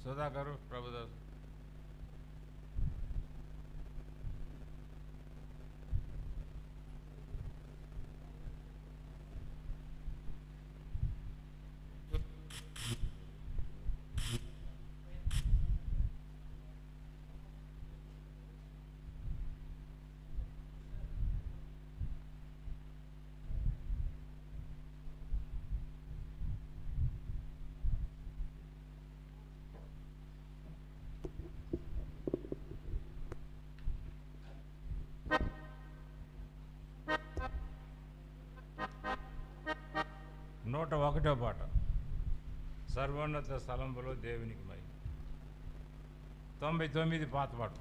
సుధాకరు ప్రభుదాస్. నూట 1వ పాట సర్వోన్నత స్థలంలో దేవునికి మహిమ. 99 పాత పాట.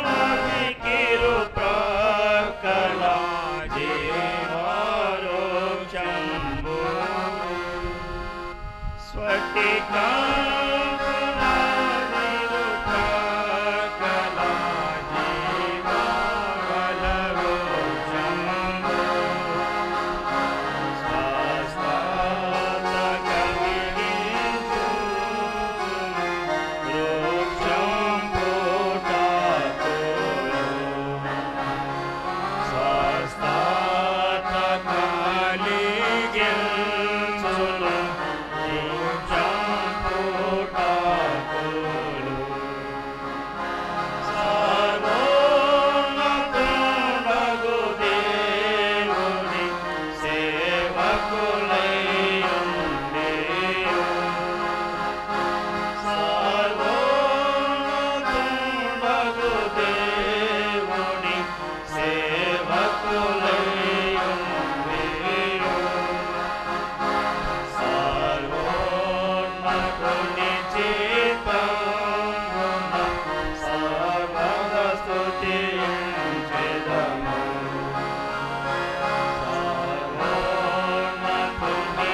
స్ఫటికంబునదికిరు ప్రక్కల జీవవృక్షంబు స్ఫటికంబునదిరు ప్రక్కల జీవవృక్షంబు స్వస్థత కలిగించు వృక్షం పుట్టకులు స్వస్థత కలిగించును వృక్షం పుట్టకులు సర్వోన్నతుడగు దేవుని సేవకులైయుండియు సర్వోన్నతుడగు దేవుని సేవకులైయుండియు సర్వోన్నతుని చిత్తమున సర్వదా స్తుతించెదము సర్వోన్నతుని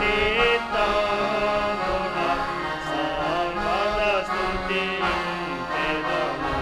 చిత్తమున సర్వదా స్తుతించెదము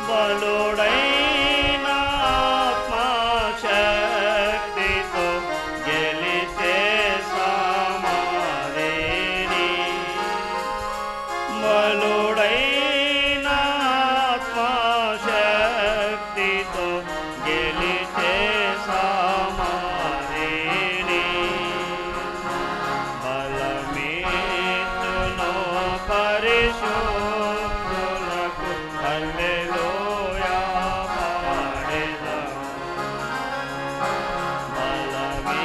బలుడైన ఆత్మశక్తితో గెలిచే సమాధిని బలుడైన ఆత్మశక్తితో గెలిచే సమాధిని బలమీతును పరిశుద్ధులకు హల్లెలూయా పాడెదం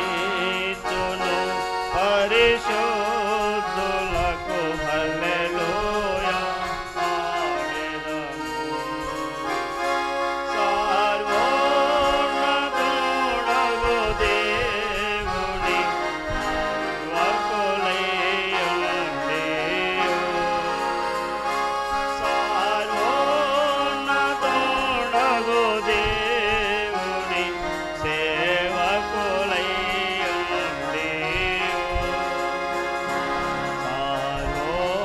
బలమీతును పరిశుద్ధులకు హల్లెలూయా పాడెదం సర్వోన్నతుడగు దేవుని సర్వోన్నతుడగు దేవుని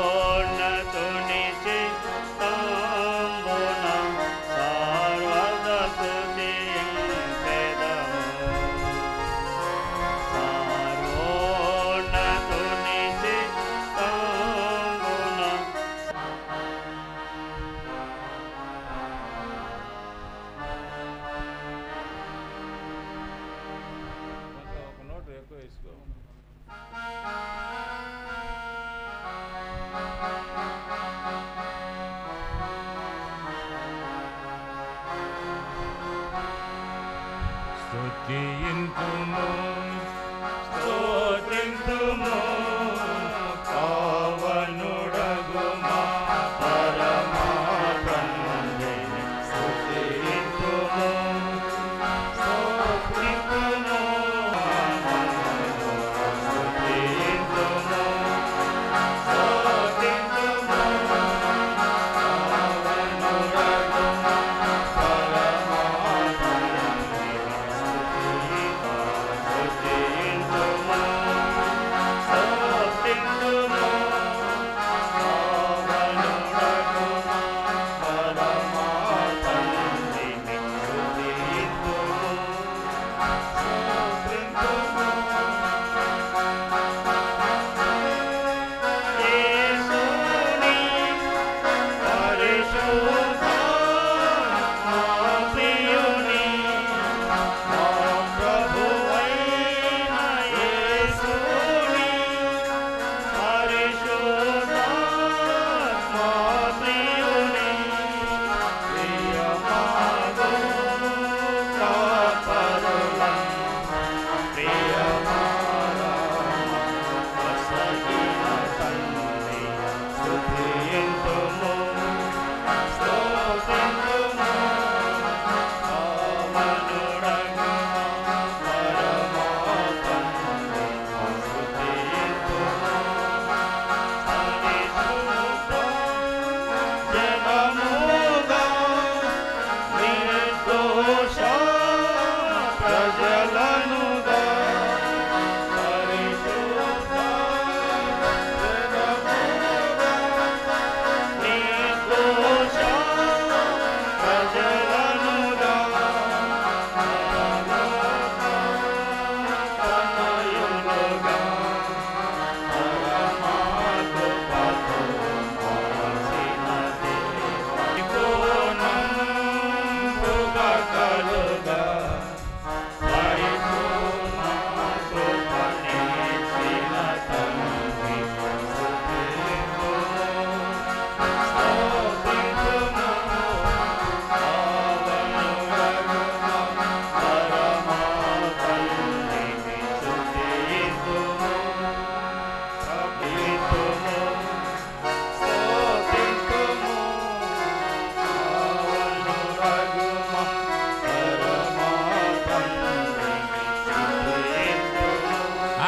సర్వోన్నతుని చిత్తంబున సర్వదా స్తుతించెదము సర్వోన్నతుని చిత్తంబున ఒక నోటు ఎక్కువ వేసుకో. స్తుతింతుము స్తుతింతుము పావనుడగు మా పరమాత్మని స్తుతింతుము స్తుతింతుము స్తుతింతుము స్తుతింతుము పావనుడగు మా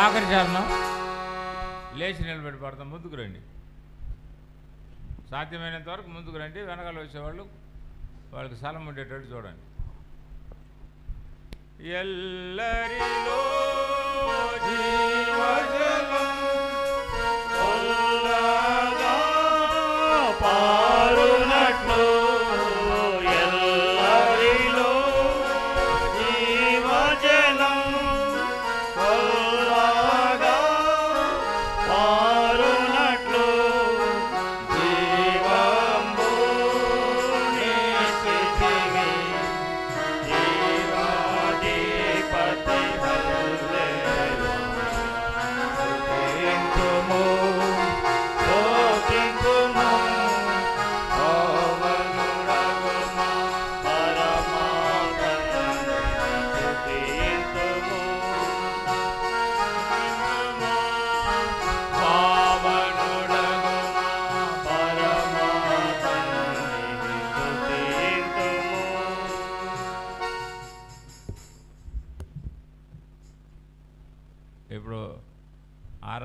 ఆఖరి చరణం లేచి నిలబెట్టి పడతాం. ముందుకు రండి, సాధ్యమైనంత వరకు ముందుకు రండి. వెనకాల వచ్చేవాళ్ళు వాళ్ళకి స్థలం ఉండేటట్టు చూడండి. ఎల్లరిలో జీవజలం పారునట్లు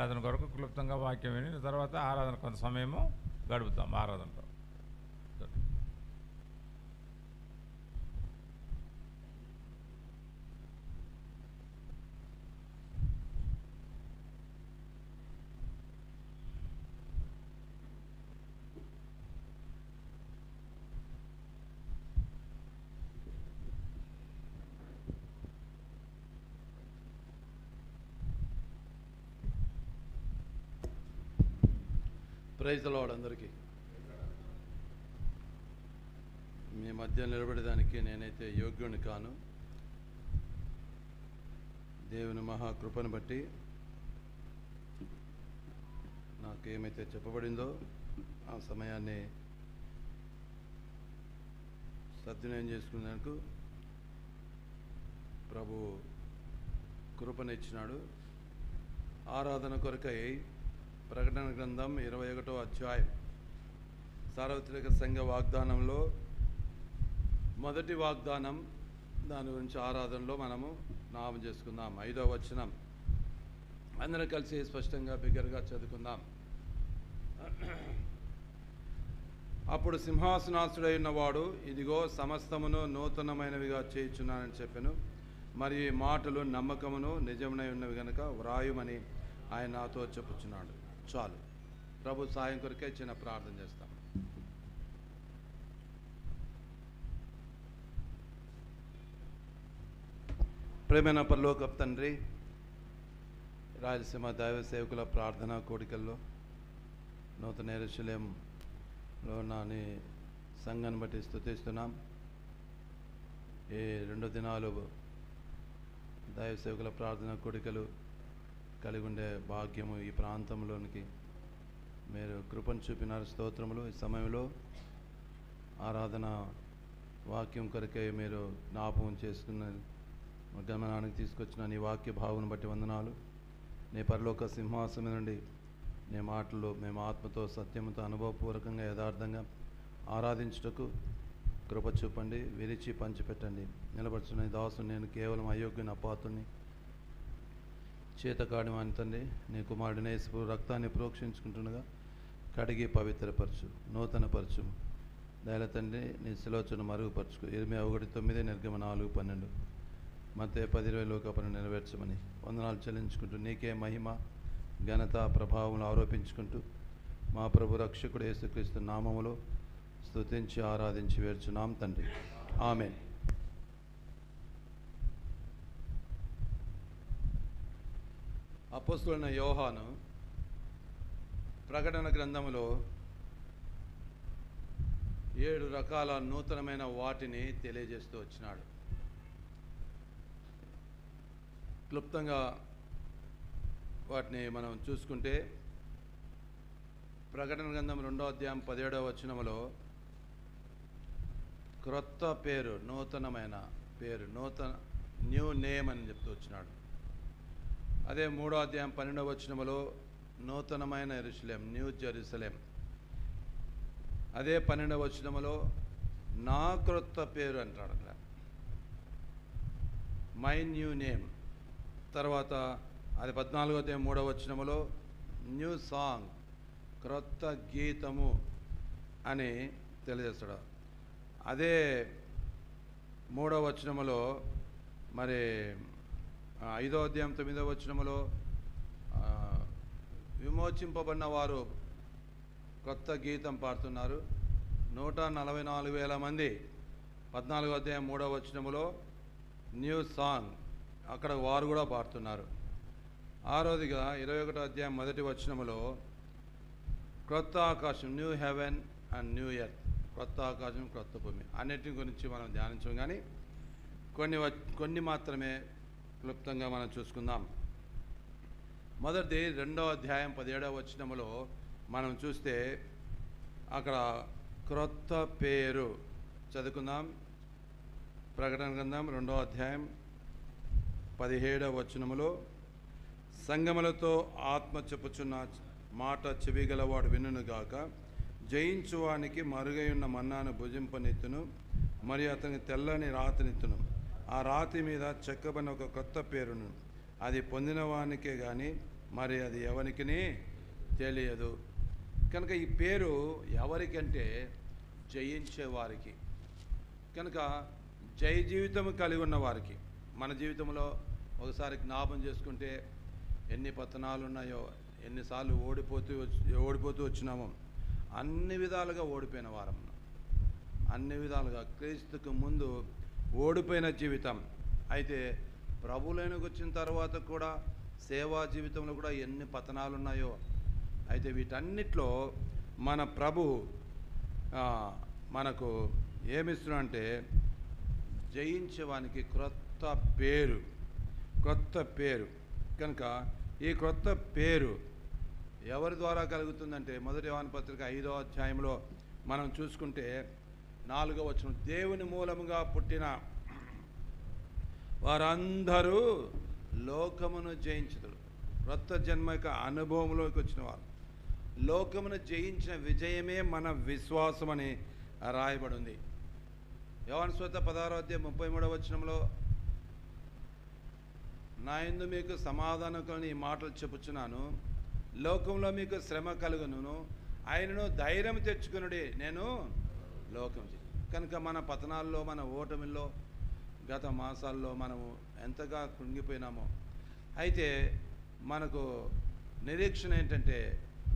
ఆరాధన కొరకు క్లుప్తంగా వాక్యం విని తర్వాత ఆరాధన కొంత సమయము గడుపుతాం ఆరాధనలో. Praise the lord. అందరికీ మీ మధ్య నిలబడేదానికి నేనైతే యోగ్యుని కాను. దేవుని మహాకృపను బట్టి నాకేమైతే చెప్పబడిందో ఆ సమయాన్ని సద్వినియోగం చేసుకునేందుకు ప్రభు కృపనిచ్చినాడు. ఆరాధన కొరకై ప్రకటన గ్రంథం 21వ అధ్యాయం సార్వత్రిక సంఘ వాగ్దానంలో మొదటి వాగ్దానం, దాని గురించి ఆరాధనలో మనము నామం చేసుకుందాం. 5వ వచనం అందరం కలిసి స్పష్టంగా బిగ్గరగా చదువుకుందాం. అప్పుడు సింహాసనాసుడై ఉన్నవాడు, ఇదిగో సమస్తమును నూతనమైనవిగా చేయుచున్నానని చెప్పెను. మరి ఈ మాటలు నమ్మకమును నిజమునై ఉన్నవి గనుక వ్రాయుమని ఆయన నాతో చెప్పుచున్నాడు. చాలు. ప్రభు సాయం కొరకే చిన్న ప్రార్థన చేస్తాం. ప్రేమైన పరలోకపు తండ్రి, రాయలసీమ దైవ సేవకుల ప్రార్థనా కోడికల్లో నూతన యెరూషలేములో నాని సంఘాన్ని బట్టి స్తుతిస్తున్నాం. ఈ 2 దినాలు దైవ సేవకుల ప్రార్థనా కోడికలు కలిగి ఉండే భాగ్యము ఈ ప్రాంతంలోనికి మీరు కృపను చూపినారు. స్తోత్రములు. ఈ సమయంలో ఆరాధన వాక్యం కొరకే మీరు జ్ఞాపకం చేసుకున్న గమనానికి తీసుకొచ్చిన నీ వాక్య భావన బట్టి వందనాలు. నీ పరలోక సింహాసనం నుండి నీ మాటలు మేము ఆత్మతో సత్యముతో అనుభవపూర్వకంగా యథార్థంగా ఆరాధించుటకు కృప చూపండి. విరిచి పంచిపెట్టండి. నిలబడుచున్న దాసుని నేను కేవలం అయోగ్యుని అపాతుని చేతకాడి వాని తండ్రి, నీ కుమారుడిని యేసు రక్తాన్ని ప్రోక్షించుకుంటుండగా కడిగి పవిత్రపరచు, నూతనపరచు. దయల తండ్రి, నీ శిలోచను మరుగుపరచుకు. 21:9, నిర్గమ 4:12, మత్తయి 10:20 లోకపని నెరవేర్చమని వందనాలు చెల్లించుకుంటూ నీకే మహిమ ఘనత ప్రభావం ఆరోపించుకుంటూ మా ప్రభు రక్షకుడు యేసుక్రీస్తు నామములో స్తుతించి ఆరాధించి వేర్చున్నాం తండ్రి. ఆమేన్. అపోస్తలుడైన యోహాను ప్రకటన గ్రంథములో 7 రకాల నూతనమైన వాటిని తెలియజేస్తూ వచ్చినాడు. క్లుప్తంగా వాటిని మనం చూసుకుంటే ప్రకటన గ్రంథం 2వ అధ్యాయం 17వ వచనములో క్రొత్త పేరు, నూతనమైన పేరు, న్యూ నేమ్ అని చెప్తూ వచ్చినాడు. అదే 3వ అధ్యాయం 12వ వచనములో నూతనమైన యెరూషలేం, న్యూ జెరూసలేం. అదే 12వ వచనములో నా క్రొత్త పేరు అంటాడు అక్కడ, మై న్యూ నేమ్. తర్వాత అది 14వ అధ్యాయం 3వ వచనములో న్యూ సాంగ్, క్రొత్త గీతము అని తెలియజేస్తాడు. అదే 3వ వచనములో మరి 5వ అధ్యాయం 9వ వచనములో విమోచింపబడిన వారు కొత్త గీతం పాడుతున్నారు. 144,000 మంది 14వ అధ్యాయం 3వ వచనములో న్యూ సాంగ్, అక్కడ వారు కూడా పాడుతున్నారు. 6వదిగా 21వ అధ్యాయం 1వ వచనములో క్రొత్త ఆకాశం, new heaven and new earth, క్రొత్త ఆకాశం క్రొత్త భూమి. అన్నిటి గురించి మనం ధ్యానించాం, కానీ కొన్ని మాత్రమే క్లుప్తంగా మనం చూసుకుందాం. మొదటిది 2వ అధ్యాయం 17వ వచనములో మనం చూస్తే అక్కడ క్రొత్త పేరు చదువుకుందాం. ప్రకటన గ్రంథం 2వ అధ్యాయం 17వ వచనములో సంగములతో ఆత్మ చెప్పుచున్న మాట చెవిగలవాడు వినుగాక, జయించువానికి మరుగైయున్న మన్నాను భుజింపనెత్తును, మరియు అతని తెల్లని రాతినిత్తును. ఆ రాతి మీద చెక్కబడిన ఒక కొత్త పేరును, అది పొందిన వానికే కానీ మరి అది ఎవరికిని తెలియదు. కనుక ఈ పేరు ఎవరికంటే జయించే వారికి. కనుక జయ జీవితం కలిగి ఉన్న వారికి. మన జీవితంలో ఒకసారి జ్ఞాపం చేసుకుంటే ఎన్ని పతనాలు ఉన్నాయో, ఎన్నిసార్లు ఓడిపోతూ వచ్చినామో, అన్ని విధాలుగా ఓడిపోయిన వారం, అన్ని విధాలుగా క్రీస్తుకు ముందు ఓడిపోయిన జీవితం. అయితే ప్రభువులోనికి వచ్చిన తర్వాత కూడా సేవా జీవితంలో కూడా ఎన్ని పతనాలు ఉన్నాయో. అయితే వీటన్నిటిలో మన ప్రభు మనకు ఏమిస్తున్నా అంటే జయించేవానికి క్రొత్త పేరు, క్రొత్త పేరు. కనుక ఈ క్రొత్త పేరు ఎవరి ద్వారా కలుగుతుందంటే 1 యోహాను పత్రిక 5వ అధ్యాయంలో మనం చూసుకుంటే 4వ వచనం, దేవుని మూలముగా పుట్టిన వారందరూ లోకమును జయించుతారు. క్రొత్త జన్మ యొక్క అనుభవంలోకి వచ్చిన వారు. లోకమును జయించిన విజయమే మన విశ్వాసం అని రాయబడి ఉంది. యోహాను సువార్త 16వ అధ్యాయం 33వ వచనంలో, నా యందు మీకు సమాధానం కలిగిన ఈ మాటలు చెప్పుచున్నాను, లోకంలో మీకు శ్రమ కలుగును, ఆయనను ధైర్యం తెచ్చుకునుడి, నేను లోకం. కనుక మన పతనాల్లో, మన ఓటమిల్లో గత మాసాల్లో మనము ఎంతగా కృంగిపోయినామో. అయితే మనకు నిరీక్షణ ఏంటంటే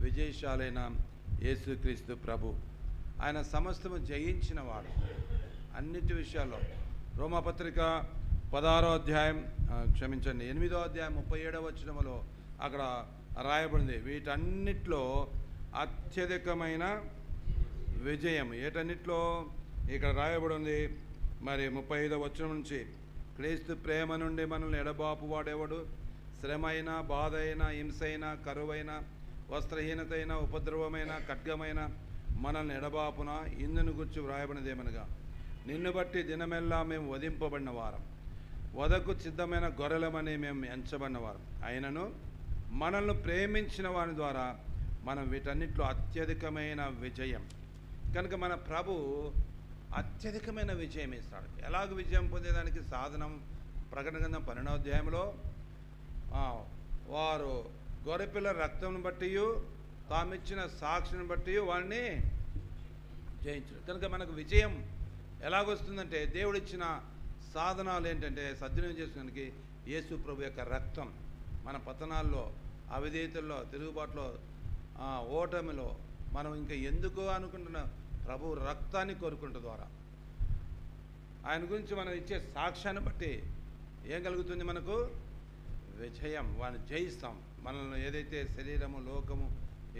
విజయశాలైన యేసుక్రీస్తు ప్రభు. ఆయన సమస్తము జయించిన వాడు అన్నిటి విషయాల్లో. రోమాపత్రిక 16వ అధ్యాయం 8వ అధ్యాయం 37వ వచనములో అక్కడ రాయబడింది, వీటన్నిటిలో అత్యధికమైన విజయం. ఏటన్నిటిలో ఇక్కడ రాయబడింది మరి 35వ వచనం నుంచి, క్రీస్తు ప్రేమ నుండి మనల్ని ఎడబాపు వాడేవాడు, శ్రమ అయినా, బాధ అయినా, హింస అయినా, కరువైన, వస్త్రహీనత అయినా, ఉపద్రవమైన, ఖడ్గమైన మనల్ని ఎడబాపున. ఇందును గుర్చి వ్రాయబడినదేమనగా, నిన్ను బట్టి దినమెల్లా మేము వధింపబడిన వారం, వధకు సిద్ధమైన గొర్రెలమని మేము ఎంచబడిన వారం, అయినను మనల్ని ప్రేమించిన వారి ద్వారా మనం వీటన్నిటిలో అత్యధికమైన విజయం. కనుక మన ప్రభు అత్యధికమైన విజయం ఇస్తాడు. ఎలాగ విజయం పొందేదానికి సాధనం ప్రకటన గ్రంథం 12వ అధ్యాయంలో, వారు గొర్రెపిల్ల రక్తం బట్టి తామిచ్చిన సాక్షిని బట్టి వారిని జయించరు. కనుక మనకు విజయం ఎలాగొస్తుందంటే దేవుడిచ్చిన సాధనాలు ఏంటంటే సద్వినియోగం చేసుకోవడానికి యేసు ప్రభు యొక్క రక్తం. మన పతనాల్లో, అవిధేయతల్లో, తిరుగుబాటులో, ఓటమిలో మనం ఇంకా ఎందుకు అనుకుంటున్న ప్రభు రక్తాన్ని కోరుకుంటు ద్వారా, ఆయన గురించి మనం ఇచ్చే సాక్ష్యాన్ని బట్టి ఏం కలుగుతుంది? మనకు విజయం. వాడిని జయిస్తాం. మనల్ని ఏదైతే శరీరము, లోకము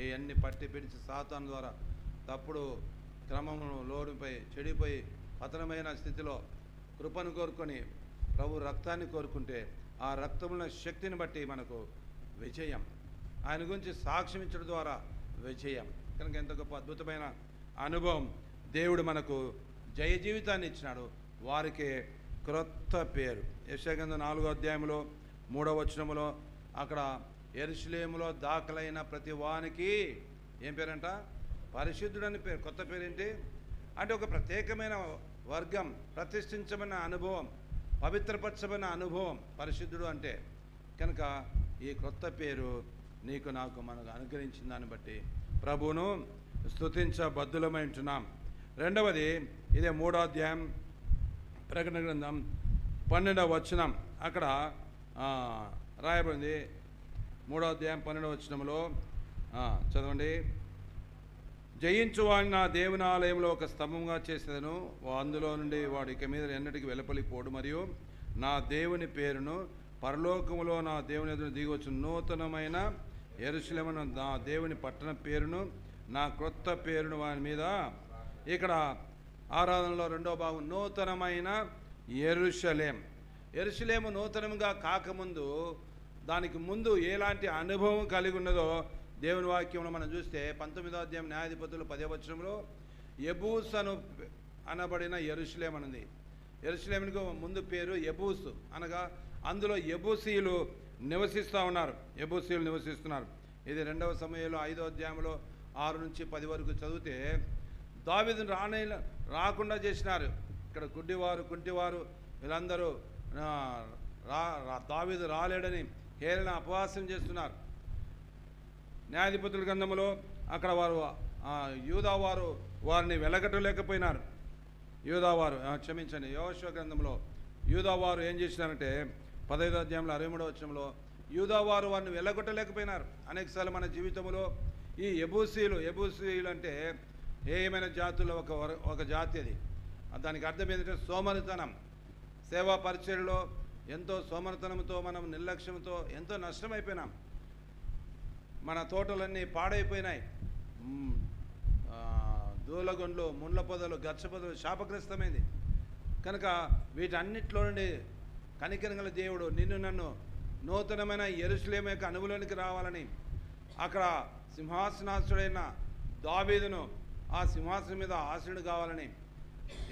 ఇవన్నీ పట్టి పిడిచి సాతాను ద్వారా తప్పుడు క్రమమును లోడుపై చెడిపోయి పతనమైన స్థితిలో కృపను కోరుకొని ప్రభు రక్తాన్ని కోరుకుంటే ఆ రక్తముల శక్తిని బట్టి మనకు విజయం. ఆయన గురించి సాక్ష్యం ఇచ్చడం ద్వారా విజయం. కనుక ఎంత గొప్ప అద్భుతమైన అనుభవం. దేవుడు మనకు జయ జీవితాన్ని ఇచ్చినాడు. వారికి క్రొత్త పేరు. యెషయా గ్రంథం 4వ అధ్యాయంలో 3వ వచనములో అక్కడ యెరూషలేములో దాఖలైన ప్రతి వానికి ఏం పేరంట? పరిశుద్ధుడని పేరు. కొత్త పేరు ఏంటి అంటే ఒక ప్రత్యేకమైన వర్గం, ప్రతిష్ఠించబడిన అనుభవం, పవిత్రపరచబడిన అనుభవం పరిశుద్ధుడు అంటే. కనుక ఈ క్రొత్త పేరు నీకు నాకు మనకు అనుగ్రహించిన దాన్ని బట్టి ప్రభువును స్తుతించబద్ధులమై ఉంటున్నాం. రెండవది, ఇదే 3వ అధ్యాయం ప్రకటన గ్రంథం 12వ వచనం అక్కడ రాయబడింది. 3వ అధ్యాయం 12వ వచనంలో చదవండి. జయించువాడిని నా దేవుని ఆలయంలో ఒక స్తంభంగా చేసేదను, అందులో నుండి వాడు ఇక మీద ఎన్నటికి వెలుపలిపోడు, మరియు నా దేవుని పేరును పరలోకములో నా దేవుని ఎదురు దిగవచ్చు నూతనమైన యెరూషలేమును, నా దేవుని పట్టణ పేరును, నా క్రొత్త పేరును వాని మీద. ఇక్కడ ఆరాధనలో రెండో భాగం నూతనమైన యెరూషలేం. యెరూషలేము నూతనంగా కాకముందు, దానికి ముందు ఎలాంటి అనుభవం కలిగి ఉన్నదో దేవుని వాక్యంలో మనం చూస్తే 19వ అధ్యాయం న్యాయాధిపతులు 10వ వచనంలో యెబూస్ అనబడిన యెరూషలేం అనుంది. యెరూషలేముకు ముందు పేరు యెబూస్, అనగా అందులో యెబూసీయులు నివసిస్తూ ఉన్నారు. యెబూసీయులు నివసిస్తున్నారు. ఇది 2వ సమయంలో 5వ అధ్యాయంలో 6 నుంచి 10 వరకు చదివితే దావీదును రాకుండా చేసినారు. ఇక్కడ గుడ్డివారు, కుంటివారు వీళ్ళందరూ దావీదు రాలేడని హేళన అపహాస్యం చేస్తున్నారు. న్యాయాధిపతుల గ్రంథములో అక్కడ వారు యూదావారు వారిని వెలగట్టలేకపోయినారు. యూదావారు క్షమించండి, యెహోషువ గ్రంథంలో యూదావారు ఏం చేసినారంటే 15వ అధ్యాయంలో 63వ వచనంలో యూదావారు వారిని వెలగొట్టలేకపోయినారు. అనేకసార్లు మన జీవితంలో ఈ ఎబూసీలు అంటే ఏమైన జాతుల్లో ఒక జాతి అది. దానికి అర్థం ఏంటంటే సోమరితనం. సేవా పరిచర్యలో ఎంతో సోమరితనంతో మనం నిర్లక్ష్యంతో ఎంతో నష్టమైపోయినాం. మన తోటలన్నీ పాడైపోయినాయి. దూలగొండ్లు, ముండ్ల పొదలు, గచ్చ పొదలు శాపగ్రస్తమైంది. కనుక వీటన్నిటిలో నుండి కనికరంగల దేవుడు నిన్ను నన్ను నూతనమైన యెరూషలేము యొక్క అనుభవంలోనికి రావాలని అక్కడ సింహాసనాసుడైన దావీదును ఆ సింహాసనం మీద ఆసీనుడు కావాలని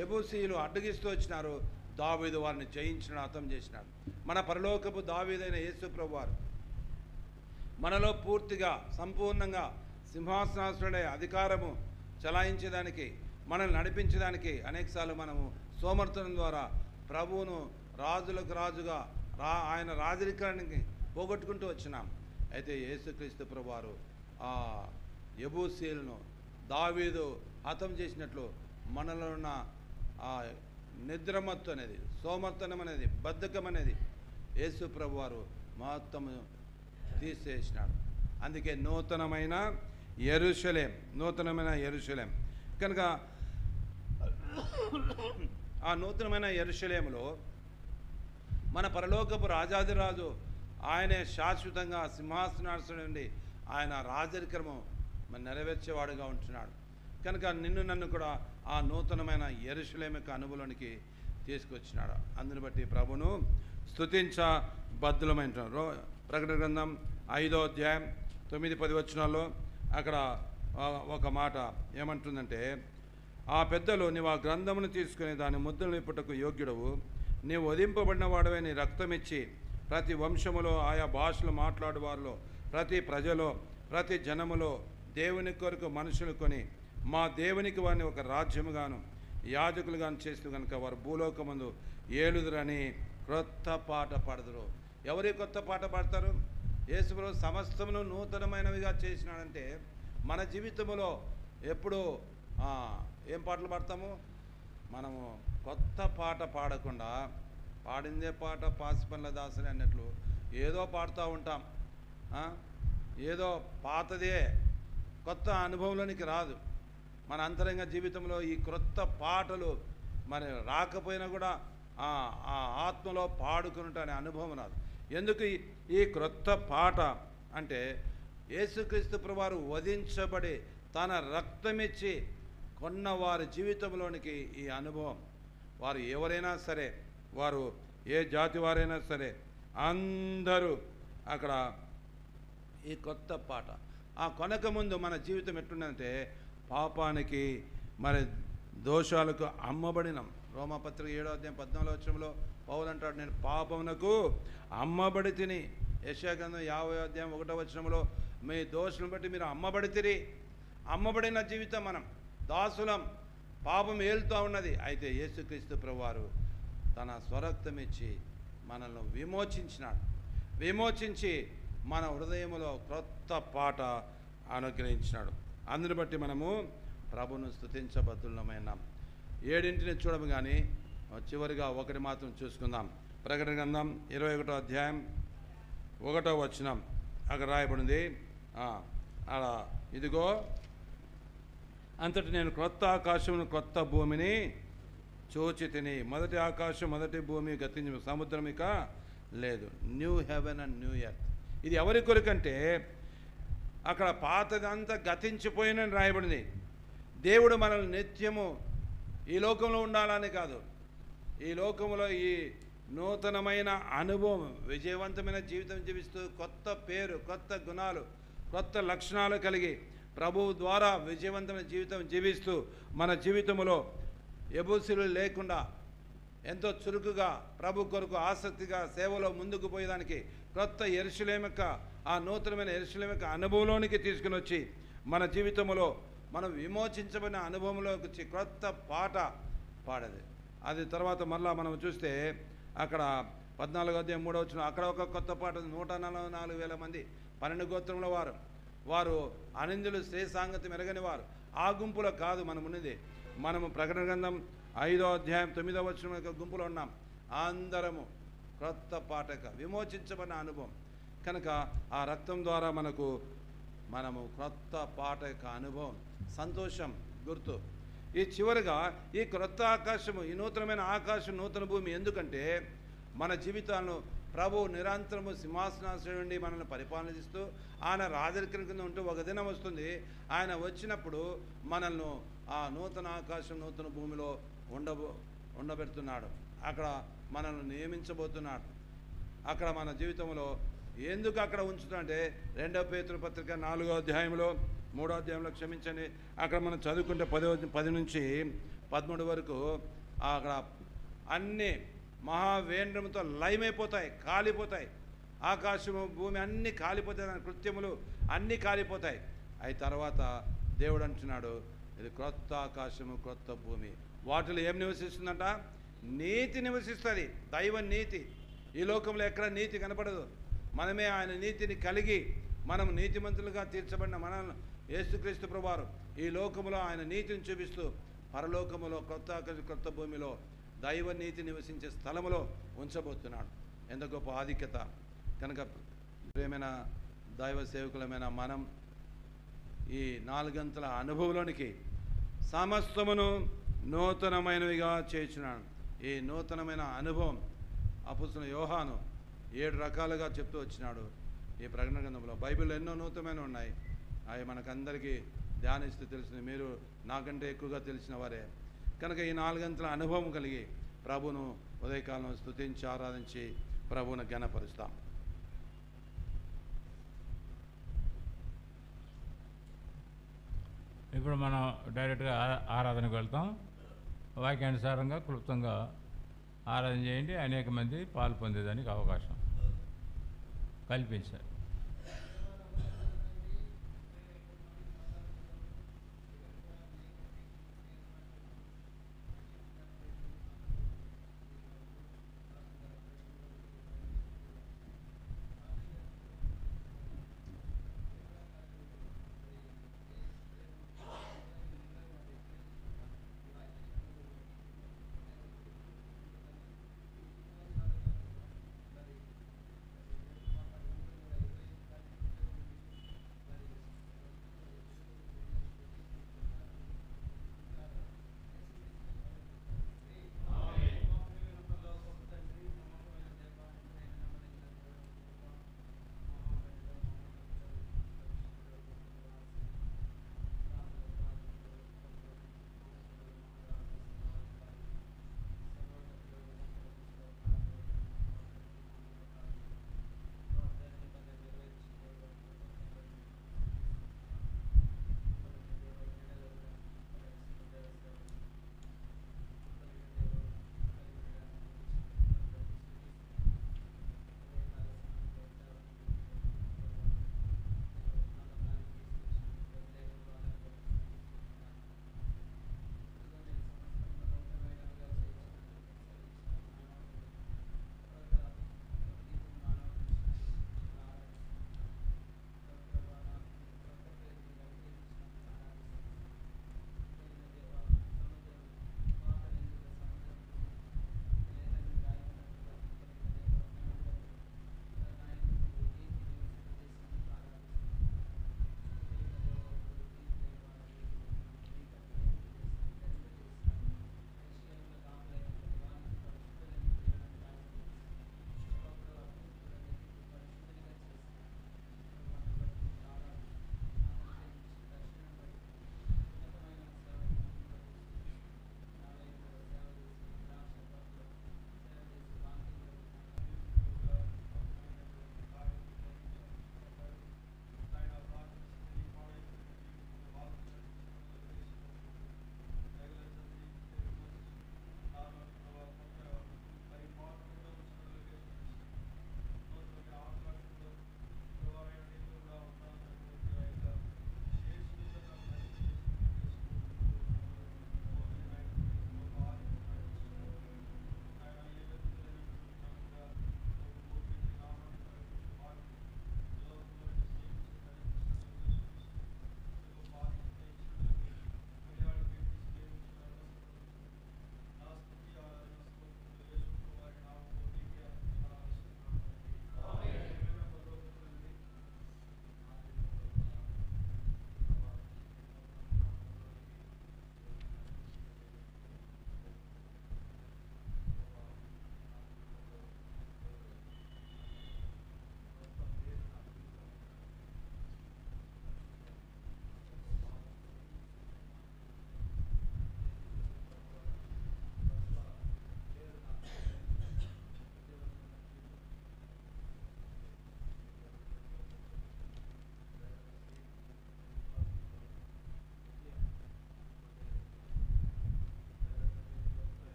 యెబూసీయులు అడ్డగిస్తూ వచ్చినారు. దావీదు వారిని జయించిన హతం చేసినాడు. మన పరలోకపు దావీదైన యేసు ప్రభువారు మనలో పూర్తిగా సంపూర్ణంగా సింహాసనాసుడే అధికారము చలాయించేదానికి మనల్ని నడిపించడానికి అనేకసార్లు మనము సోమర్థనం ద్వారా ప్రభువును రాజులకు రాజుగా ఆయన రాజరికానికి పోగొట్టుకుంటూ వచ్చినాం. అయితే యేసుక్రీస్తు ప్రభువారు ఆ యెబూసీయులను దావీదు హతం చేసినట్లు మనలో ఉన్న ఆ నిద్రమత్తు అనేది, సోమర్థనం అనేది, బద్ధకం అనేది యేసు ప్రభువారు మొత్తము తీసేసినాడు. అందుకే నూతనమైన యెరూషలేం కనుక ఆ నూతనమైన యెరూషలేములో మన పరలోకపు రాజాదిరాజు ఆయనే శాశ్వతంగా సింహాసనాసనం నుండి ఆయన రాజరికము నెరవేర్చేవాడుగా ఉంటున్నాడు. కనుక నిన్ను నన్ను కూడా ఆ నూతనమైన యెరూషలేము యొక్క అనుభవంలోనికి తీసుకొచ్చినాడు. అందుని బట్టి ప్రభును స్తుతించబద్ధులమైంటున్నారు. ప్రకటన గ్రంథం 5వ అధ్యాయం 9-10 వచనాల్లో అక్కడ ఒక మాట ఏమంటుందంటే, ఆ పెద్దలు నీవు ఆ గ్రంథమును తీసుకుని దాని ముద్రలు నింపుటకు యోగ్యుడవు, నీవు వధింపబడిన వాడవే, నీ రక్తమిచ్చి ప్రతి వంశములో ఆయా భాషలు మాట్లాడువారిలో ప్రతి ప్రజలో ప్రతి జనములో దేవుని కొరకు మనుషులు కొని మా దేవునికి వారిని ఒక రాజ్యముగాను యాజకులుగాను చేస్తూ కనుక వారు భూలోకమందు ఏలుదురని క్రొత్త పాట పాడదురు. ఎవరి కొత్త పాట పాడతారు? యేసుప్రభు సమస్తమును నూతనమైనవిగా చేసినాడంటే మన జీవితంలో ఎప్పుడు ఏం పాటలు పాడతాము? మనము కొత్త పాట పాడకుండా పాడిందే పాట పాసిపండ్ల దాసరి అన్నట్లు ఏదో పాడుతూ ఉంటాం. ఏదో పాతదే కొత్త అనుభవంలోనికి రాదు. మన అంతరంగ జీవితంలో ఈ క్రొత్త పాటలు మరి రాకపోయినా కూడా ఆ ఆత్మలో పాడుకున్నట్టు అనే అనుభవం రాదు. ఎందుకు ఈ క్రొత్త పాట అంటే యేసుక్రీస్తు ప్రభువారు వధించబడి తన రక్తమిచ్చి కొన్న వారి జీవితంలోనికి ఈ అనుభవం, వారు ఎవరైనా సరే, వారు ఏ జాతి వారైనా సరే అందరూ అక్కడ ఈ కొత్త పాట ఆ కొనక ముందు మన జీవితం ఎట్లుందంటే పాపానికి మరి దోషాలకు అమ్మబడినాం. రోమాపత్రిక 7వ అధ్యాయం 14వ వచనంలో పౌలు అంటాడు, నేను పాపమునకు అమ్మబడి తిని. యెషయా గ్రంథం 50వ అధ్యాయం 1వ వచనంలో మీ దోషులను బట్టి మీరు అమ్మబడితిరి. అమ్మబడిన జీవితం, మనం దాసులం, పాపం ఏలుతూ ఉన్నది. అయితే యేసుక్రీస్తు ప్రభువారు తన స్వరక్తం ఇచ్చి మనల్ని విమోచించినాడు. విమోచించి మన హృదయంలో క్రొత్త పాట అనుగ్రహించినాడు. అందుని బట్టి మనము ప్రభును స్తుతించబద్ధులమైనాం. 7 చూడము కానీ చివరిగా ఒకటి మాత్రం చూసుకుందాం. ప్రకటన గ్రంథం 21వ అధ్యాయం 1వ వచనం అక్కడ రాయబడింది, అలా ఇదిగో అంతటి నేను క్రొత్త ఆకాశమును క్రొత్త భూమిని చూచి తిని, మొదటి ఆకాశం మొదటి భూమి గతించి సముద్రం ఇక లేదు. New heaven and new earth. ఇది ఎవరి కొరకంటే అక్కడ పాతదంతా గతించిపోయినని రాయబడింది. దేవుడు మనల్ని నిత్యము ఈ లోకంలో ఉండాలని కాదు, ఈ లోకంలో ఈ నూతనమైన అనుభవం, విజయవంతమైన జీవితం జీవిస్తూ కొత్త పేరు, కొత్త గుణాలు, కొత్త లక్షణాలు కలిగి ప్రభువు ద్వారా విజయవంతమైన జీవితం జీవిస్తూ మన జీవితంలో ఎబూసీలు లేకుండా ఎంతో చురుకుగా ప్రభు కొరకు ఆసక్తిగా సేవలో ముందుకు పోయేదానికి క్రొత్త యెరూషలేము యొక్క ఆ నూతనమైన యెరూషలేము యొక్క అనుభవంలోనికి తీసుకుని వచ్చి మన జీవితంలో మనం విమోచించబడిన అనుభవంలోకి వచ్చి క్రొత్త పాట పాడేది. అది తర్వాత మళ్ళా మనం చూస్తే అక్కడ 14వ అధ్యాయం 3వ వచనం అక్కడ ఒక కొత్త పాట, 144,000 మంది 12 గోత్రంలో వారు వారు అనిందులు శ్రేయసాంగతి మెరగని వారు. ఆ గుంపులో కాదు మనం ఉన్నది. మనము ప్రకటన గ్రంథం 5వ అధ్యాయం 9వ వచనం యొక్క గుంపులో ఉన్నాం. అందరము క్రొత్త పాటక విమోచించబడిన అనుభవం కనుక ఆ రక్తం ద్వారా మనము క్రొత్త పాట యొక్క అనుభవం, సంతోషం గుర్తు. ఈ చివరిగా ఈ క్రొత్త ఆకాశము, ఈ నూతనమైన ఆకాశం, నూతన భూమి ఎందుకంటే మన జీవితాలను ప్రభు నిరంతరము సింహాసనాశ్రయం నుండి మనల్ని పరిపాలనిస్తూ ఆయన రాజరికం కింద ఉంటూ ఒక దినం వస్తుంది. ఆయన వచ్చినప్పుడు మనల్ని ఆ నూతన ఆకాశం, నూతన భూమిలో ఉండబెడుతున్నాడు. అక్కడ మనల్ని నియమించబోతున్నాడు. అక్కడ మన జీవితంలో ఎందుకు అక్కడ ఉంచుతుంటే 2వ పేతురు పత్రిక 4వ అధ్యాయంలో 3వ అధ్యాయంలో క్షమించండి, అక్కడ మనం చదువుకుంటే 10 నుంచి 13 వరకు అక్కడ అన్నీ మహావేంద్రంతో లయమైపోతాయి, కాలిపోతాయి. ఆకాశము భూమి అన్నీ కాలిపోతాయి, దాని కృత్యములు అన్నీ కాలిపోతాయి. అయి తర్వాత దేవుడు అంటున్నాడు, ఇది క్రొత్త ఆకాశము, క్రొత్త భూమి. వాటిలో ఏం నివసిస్తుందంట? నీతి నివసిస్తుంది, దైవ నీతి. ఈ లోకంలో ఎక్కడ నీతి కనపడదు. మనమే ఆయన నీతిని కలిగి మనం నీతిమంతులుగా తీర్చబడిన మనల్ని యేసుక్రీస్తు ప్రభువారు ఈ లోకములో ఆయన నీతిని చూపిస్తూ పరలోకములో క్రొత్త ఆకాశ, క్రొత్త భూమిలో దైవ నీతి నివసించే స్థలములో ఉంచబోతున్నాడు. ఎంత గొప్ప ఆధిక్యత! కనుక ప్రియమైన దైవ సేవకులమైన మనం ఈ 4 గంటల అనుభవంలోనికి సమస్తమును నూతనమైనవిగా చేర్చున్నాడు. ఈ నూతనమైన అనుభవం అపొస్తలుడైన యోహాను 7 రకాలుగా చెప్తూ వచ్చినాడు. ఈ ప్రకటన గ్రంథంలో బైబిల్లో ఎన్నో నూతనమైనవి ఉన్నాయి. అవి మనకందరికీ ధ్యానిస్తూ తెలిసింది. మీరు నాకంటే ఎక్కువగా తెలిసిన వారే. కనుక ఈ 4 గంటల అనుభవం కలిగి ప్రభువును ఉదయకాలం స్తుతించి ఆరాధించి ప్రభువును ఘనపరుస్తాం. ఇప్పుడు మనం డైరెక్ట్గా ఆరాధనకు వెళ్తాం. వాక్యానుసారంగా క్లుప్తంగా ఆరాధన చేయండి. అనేక మంది పాలు పొందేదానికి అవకాశం కల్పించారు.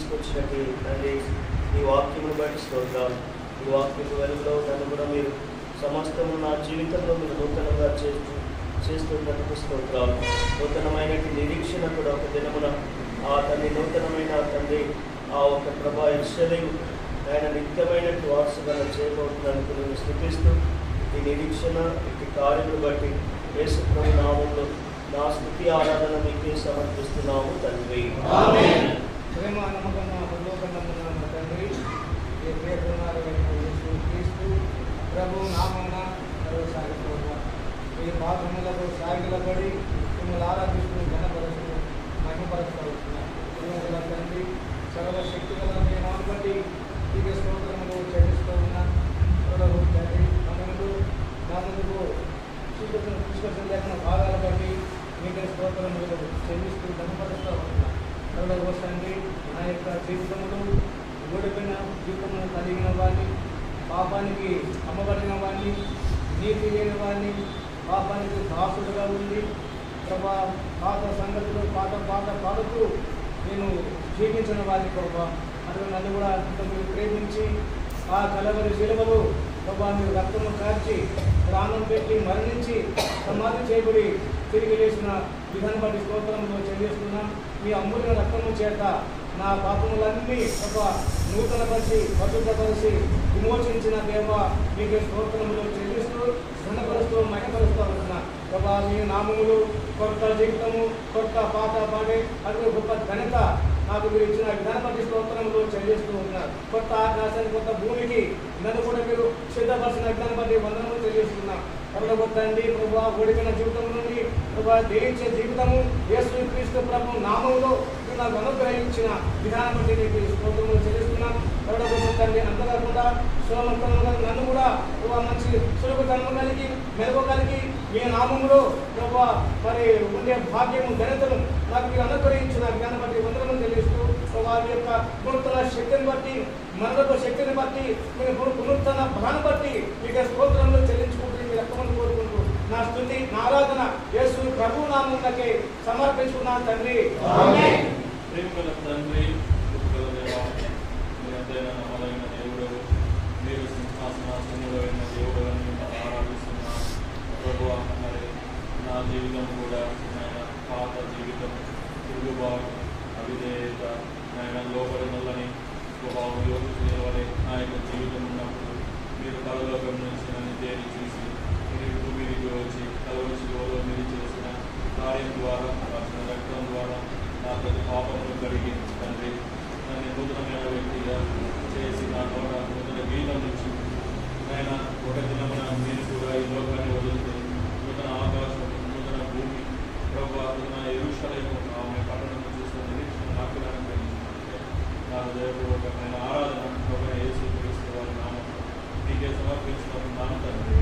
తీసుకొచ్చినట్టు తండ్రి ఈ వాక్యమును బట్టి స్తోత్రాలు. ఈ వాక్యము వెలుగులో నన్ను కూడా మీరు సమస్తము నా జీవితంలో మీరు నూతనంగా చేస్తున్నందుకు స్తోత్రాలు. నూతనమైన నిరీక్షణ కూడా ఒక దినమున ఆ తండ్రి నూతనమైన తండ్రి ఆ ఒక ప్రభా యెరూషలేము ఆయన నిత్యమైన వారసుగా చేయబోతున్నందుకు నేను స్తుతిస్తూ ఈ నిరీక్షణ ఈ కార్యమును బట్టి యేసు ప్రభు నామములో నా స్తుతి ఆరాధన మీకే సమర్పిస్తున్నాము తండ్రి. ప్రేమ నమ్మకం పరలోకమందున్న తండ్రి ఈ క్రీస్తు ప్రభు నామమున సాగిపోగా ఈ పాత్రములకు సాగిలపడి మిమ్మల్ని ఆరాధిస్తూ ఘనపరుస్తూ మహిమపరుస్తున్నారు. తండ్రి సర్వశక్తి గల మీ నామమును బట్టి ఈ స్తోత్రములు చెల్లిస్తూ ఉన్నా తండ్రి నా ముందుకు తీసుకొచ్చిన లేఖన భాగాల బట్టి మీకు స్తోత్రములు చెల్లిస్తూ ఘనపరుస్తూ ఉంటున్నాను. తండ్రి నా యొక్క జీవితంలో ఓడిపోయిన జీవితంలో కలిగిన వారిని, పాపానికి అమ్మబడిన వారిని, నీతి లేని వారిని, పాపానికి దాసుడుగా ఉంది ప్రభా పాత సంగతులు పాట పాడుతూ నేను జీవించిన వారిని ప్రభా అటు నన్ను కూడా మీరు ప్రేమించి ఆ కలవరి శిలువలో ప్రభా మీరు రక్తము కార్చి ప్రాణం పెట్టి మరణించి సమాధి చేయబడి తిరిగి లేచిన విధానం బట్టి స్తోత్రంలో చెల్లిస్తున్నాం. మీ అమూల్య రక్తము చేత నా పాపములన్నీ ఒక నూతనపరిచి పరిశుద్ధపరిచి విమోచించిన దేవ మీకు స్తోత్రములు చెల్లిస్తూ ఘనపరుస్తూ మహిమపరుస్తూ ఉంటున్నా. ప్రభా మీ నామములు కొత్త జీవితము కొత్త పాట పాడే అటు గొప్ప ఘనత నాకు మీరు ఇచ్చిన విధానం బట్టి స్తోత్రములు చెల్లిస్తూ ఉంటున్నారు. కొత్త ఆకాశానికి కొత్త భూమికి నన్ను కూడా మీరు సిద్ధపరిచిన విధానం బట్టి వందనములు చెల్లిస్తున్నాం. తండ్రి ప్రభా ఓడిపోయిన జీవితం నుండి ప్రభా జయించే జీవితము యేసు క్రీస్తు ప్రభు నామములో నాకు అనుగ్రహించిన విధానం బట్టి నీకు స్తోత్రములు చెల్లిస్తున్నాం. తండ్రి అంతకాకుండా సులభంగా నన్ను కూడా మంచి సులభతనం కలిగి మెరుగు కలిగి మీ నామములో ప్రభా మరి ఉండే భాగ్యము ఘనతను నాకు మీరు అనుగ్రహించిన విధానం బట్టి వందనములు చెల్లిస్తూ వారి యొక్క పునరుత్తర శక్తిని బట్టి మరణపు శక్తిని బట్టి మీరు పునరుత్తర బలాన్ని బట్టి మీకు స్తోత్రములు చెల్లించుకుంటూ మీ రక్తమును కోరుకుంటూ నా స్తుతి నా ఆరాధన యేసు ప్రభు నామమునకే సమర్పించుకున్నాను తండ్రి. ప్రేమగల తండ్రి, కృపగల దేవా, మీ ఎంతైనా నమ్మదగిన దేవుడు, మీరు సింహాసనాసనుడైన దేవుడు అని ఆరాధిస్తున్నా ప్రభువా. మరి నా జీవితం కూడా ఆయన పాత జీవితం తిరుగుబాటు అవిధేయత ఆయన లోపడినల్లని స్వభావం యోగించలేవని నా యొక్క జీవితం ఉన్నప్పుడు మీరు కళలో గమనించిన దేని చూసి మీరు భూమికి వచ్చి కలవరిలో మీరు చేసిన కార్యం ద్వారా రాసిన రక్తం ద్వారా నా ప్రతి పాపమును కడిగి తండ్రి నన్ను నూతనమైన వ్యక్తిగా చేసి నా ద్వారా నూతన గీతం నుంచి ఆయన ఒక దినమున మీరు కూడా ఈ లోకాన్ని వదిలితే నూతన ఆకాశం నూతన భూమి ప్రభు నూతన యెరూషలేము ఆమె పట్టణం చూసిన నిరీక్షణ నాకు అనుగ్రహించినట్టే నా హృదయపూర్వకమైన ఆరాధన ప్రభువైన యేసు క్రీస్తు వారి నామములో మీకే సమర్పించుకుంటున్నాను తండ్రి.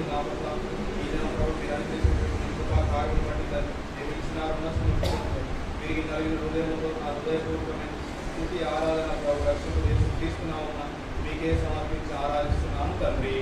చేసి నా పట్ల ఈ దినం ప్రభు మీరు అనుగ్రహించినటువంటి కృపా కార్యం బట్టి మీరు ఇచ్చిన మీరు కలిగిన హృదయంలో నా హృదయపూర్వకమైన స్థితి ఆరాధన ప్రభు రక్షకుడు తీసుకున్నామన్నా మీకే సమర్పించి ఆరాధిస్తున్నాము తండ్రి.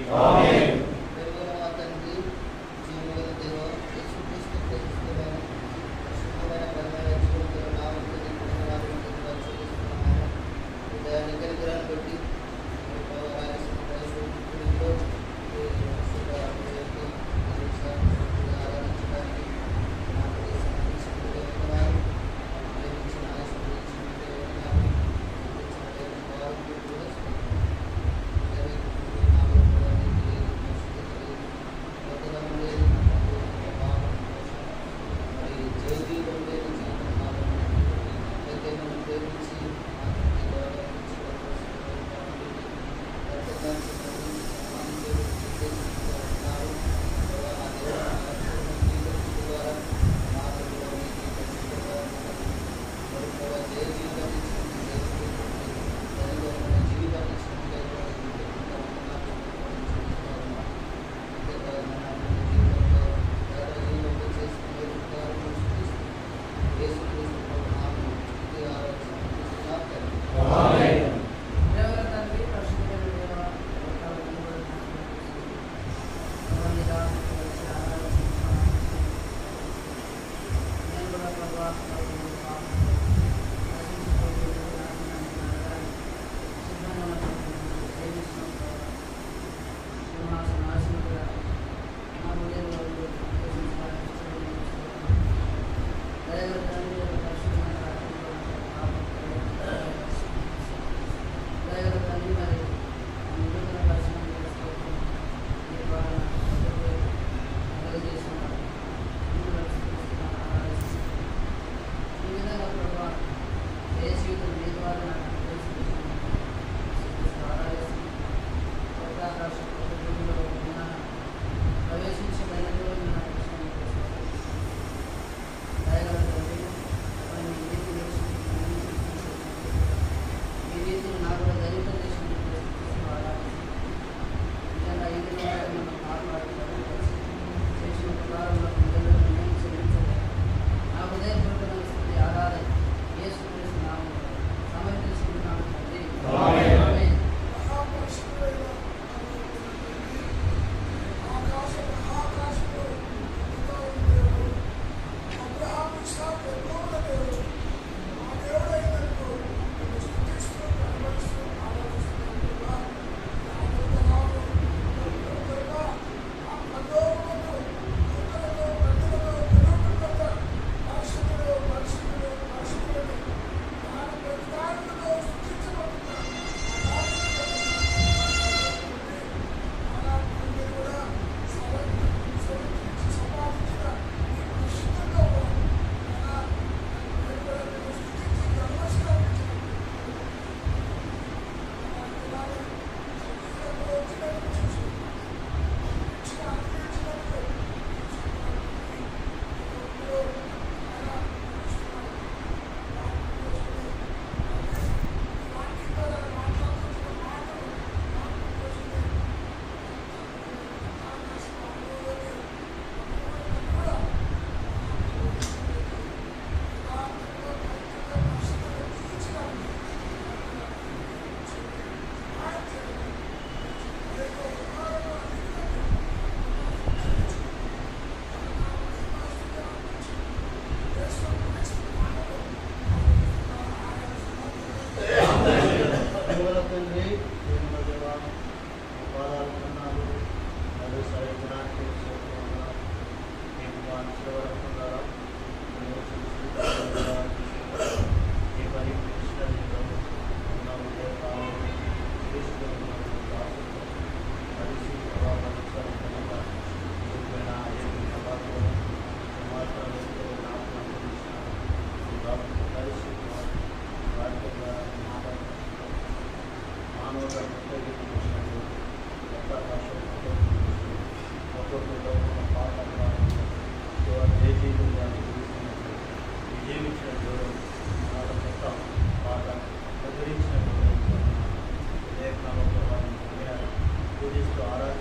పూజిస్తూ ఆరాధిస్తూ